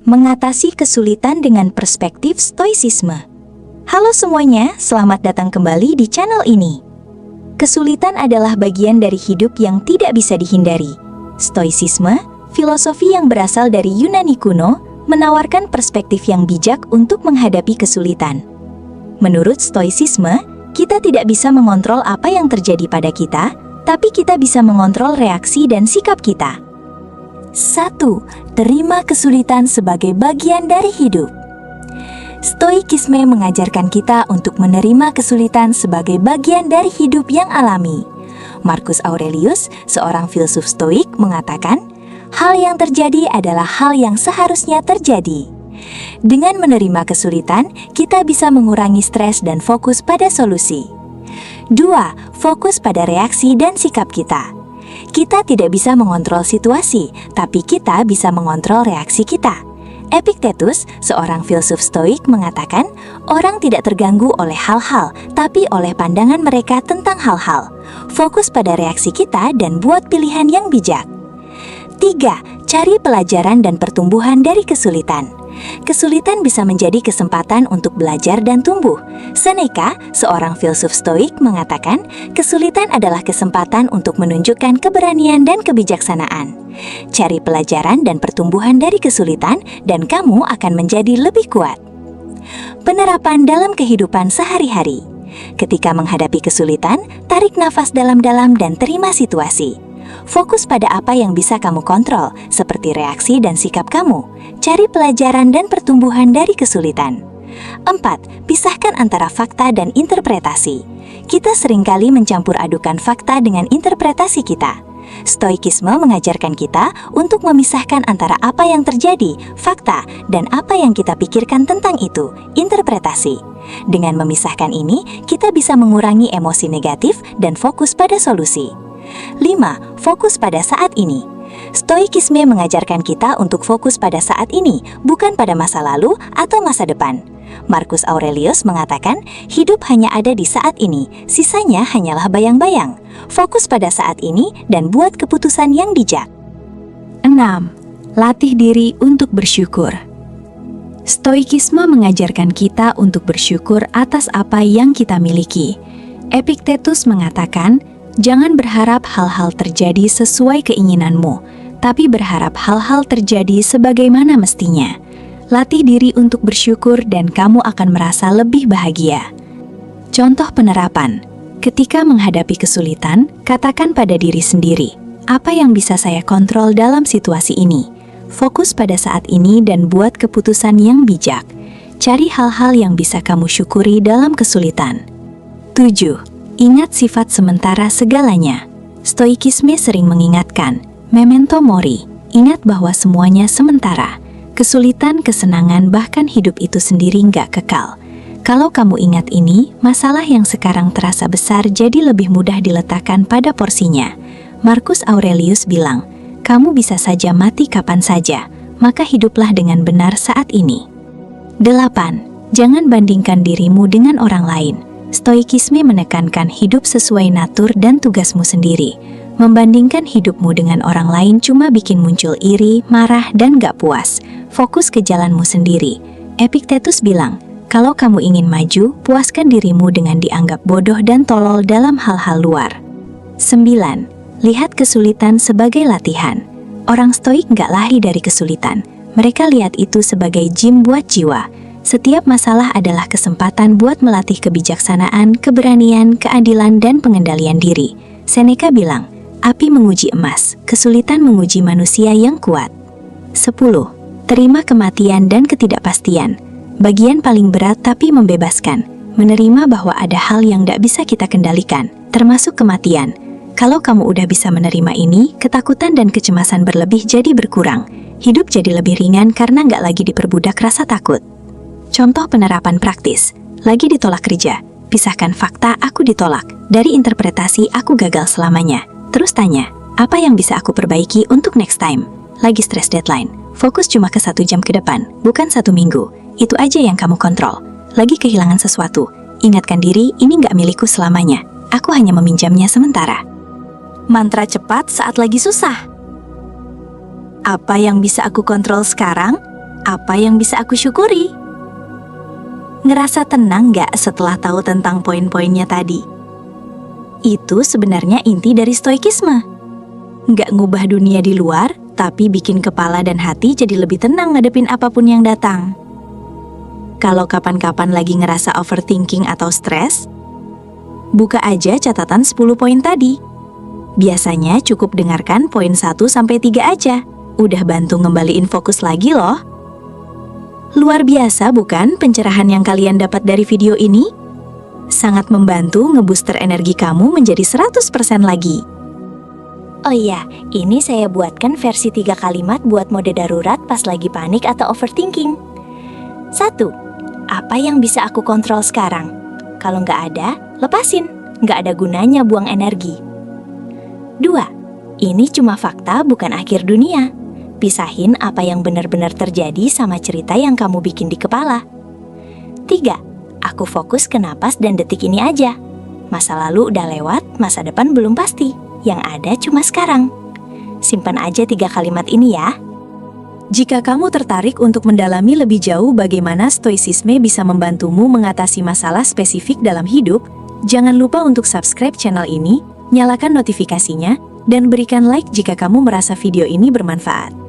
mengatasi kesulitan dengan perspektif stoicisme. Halo semuanya, selamat datang kembali di channel ini. Kesulitan adalah bagian dari hidup yang tidak bisa dihindari. Stoicisme, filosofi yang berasal dari Yunani kuno, menawarkan perspektif yang bijak untuk menghadapi kesulitan. Menurut stoicisme, kita tidak bisa mengontrol apa yang terjadi pada kita, tapi kita bisa mengontrol reaksi dan sikap kita. 1. Terima kesulitan sebagai bagian dari hidup. Stoikisme mengajarkan kita untuk menerima kesulitan sebagai bagian dari hidup yang alami. Marcus Aurelius, seorang filsuf Stoik, mengatakan, hal yang terjadi adalah hal yang seharusnya terjadi. Dengan menerima kesulitan, kita bisa mengurangi stres dan fokus pada solusi. 2. Fokus pada reaksi dan sikap kita. Kita tidak bisa mengontrol situasi, tapi kita bisa mengontrol reaksi kita. Epictetus, seorang filsuf Stoik, mengatakan, orang tidak terganggu oleh hal-hal, tapi oleh pandangan mereka tentang hal-hal. Fokus pada reaksi kita dan buat pilihan yang bijak. 3. Cari pelajaran dan pertumbuhan dari kesulitan. Kesulitan bisa menjadi kesempatan untuk belajar dan tumbuh. Seneca, seorang filsuf Stoik, mengatakan, kesulitan adalah kesempatan untuk menunjukkan keberanian dan kebijaksanaan. Cari pelajaran dan pertumbuhan dari kesulitan, dan kamu akan menjadi lebih kuat. Penerapan dalam kehidupan sehari-hari. Ketika menghadapi kesulitan, tarik nafas dalam-dalam dan terima situasi. Fokus pada apa yang bisa kamu kontrol, seperti reaksi dan sikap kamu. Cari pelajaran dan pertumbuhan dari kesulitan. 4. Pisahkan antara fakta dan interpretasi. Kita seringkali mencampur adukan fakta dengan interpretasi kita. Stoikisme mengajarkan kita untuk memisahkan antara apa yang terjadi, fakta, dan apa yang kita pikirkan tentang itu, interpretasi. Dengan memisahkan ini, kita bisa mengurangi emosi negatif dan fokus pada solusi. 5. Fokus pada saat ini. Stoikisme mengajarkan kita untuk fokus pada saat ini, bukan pada masa lalu atau masa depan. Marcus Aurelius mengatakan, hidup hanya ada di saat ini, sisanya hanyalah bayang-bayang. Fokus pada saat ini dan buat keputusan yang bijak. 6. Latih diri untuk bersyukur. Stoikisme mengajarkan kita untuk bersyukur atas apa yang kita miliki. Epictetus mengatakan, jangan berharap hal-hal terjadi sesuai keinginanmu, tapi berharap hal-hal terjadi sebagaimana mestinya. Latih diri untuk bersyukur dan kamu akan merasa lebih bahagia. Contoh penerapan. Ketika menghadapi kesulitan, katakan pada diri sendiri, apa yang bisa saya kontrol dalam situasi ini? Fokus pada saat ini dan buat keputusan yang bijak. Cari hal-hal yang bisa kamu syukuri dalam kesulitan. 7. Ingat sifat sementara segalanya. Stoikisme sering mengingatkan, memento mori, ingat bahwa semuanya sementara. Kesulitan, kesenangan, bahkan hidup itu sendiri nggak kekal. Kalau kamu ingat ini, masalah yang sekarang terasa besar jadi lebih mudah diletakkan pada porsinya. Marcus Aurelius bilang, kamu bisa saja mati kapan saja, maka hiduplah dengan benar saat ini. 8. Jangan bandingkan dirimu dengan orang lain. Stoikisme menekankan hidup sesuai natur dan tugasmu sendiri. Membandingkan hidupmu dengan orang lain cuma bikin muncul iri, marah, dan gak puas. Fokus ke jalanmu sendiri. Epictetus bilang, kalau kamu ingin maju, puaskan dirimu dengan dianggap bodoh dan tolol dalam hal-hal luar. 9. Lihat kesulitan sebagai latihan. Orang Stoik gak lari dari kesulitan. Mereka lihat itu sebagai gym buat jiwa. Setiap masalah adalah kesempatan buat melatih kebijaksanaan, keberanian, keadilan, dan pengendalian diri. Seneca bilang, api menguji emas, kesulitan menguji manusia yang kuat. 10. Terima kematian dan ketidakpastian. Bagian paling berat tapi membebaskan. Menerima bahwa ada hal yang tidak bisa kita kendalikan, termasuk kematian. Kalau kamu udah bisa menerima ini, ketakutan dan kecemasan berlebih jadi berkurang. Hidup jadi lebih ringan karena nggak lagi diperbudak rasa takut. Contoh penerapan praktis. Lagi ditolak kerja. Pisahkan fakta aku ditolak dari interpretasi aku gagal selamanya. Terus tanya, apa yang bisa aku perbaiki untuk next time? Lagi stress deadline. Fokus cuma ke 1 jam ke depan, bukan 1 minggu. Itu aja yang kamu kontrol. Lagi kehilangan sesuatu. Ingatkan diri, ini nggak milikku selamanya. Aku hanya meminjamnya sementara. Mantra cepat saat lagi susah. Apa yang bisa aku kontrol sekarang? Apa yang bisa aku syukuri? Ngerasa tenang nggak setelah tahu tentang poin-poinnya tadi? Itu sebenarnya inti dari stoikisme. Nggak ngubah dunia di luar, tapi bikin kepala dan hati jadi lebih tenang ngadepin apapun yang datang. Kalau kapan-kapan lagi ngerasa overthinking atau stres, buka aja catatan 10 poin tadi. Biasanya cukup dengarkan poin 1-3 aja. Udah bantu ngembaliin fokus lagi loh. Luar biasa bukan pencerahan yang kalian dapat dari video ini? Sangat membantu ngebooster energi kamu menjadi 100% lagi. Oh iya, ini saya buatkan versi 3 kalimat buat mode darurat pas lagi panik atau overthinking. 1. Apa yang bisa aku kontrol sekarang? Kalau nggak ada, lepasin. Nggak ada gunanya buang energi. 2. Ini cuma fakta bukan akhir dunia. Pisahin apa yang benar-benar terjadi sama cerita yang kamu bikin di kepala. 3. Aku fokus ke napas dan detik ini aja. Masa lalu udah lewat, masa depan belum pasti. Yang ada cuma sekarang. Simpan aja 3 kalimat ini ya. Jika kamu tertarik untuk mendalami lebih jauh bagaimana stoicisme bisa membantumu mengatasi masalah spesifik dalam hidup, jangan lupa untuk subscribe channel ini, nyalakan notifikasinya, dan berikan like jika kamu merasa video ini bermanfaat.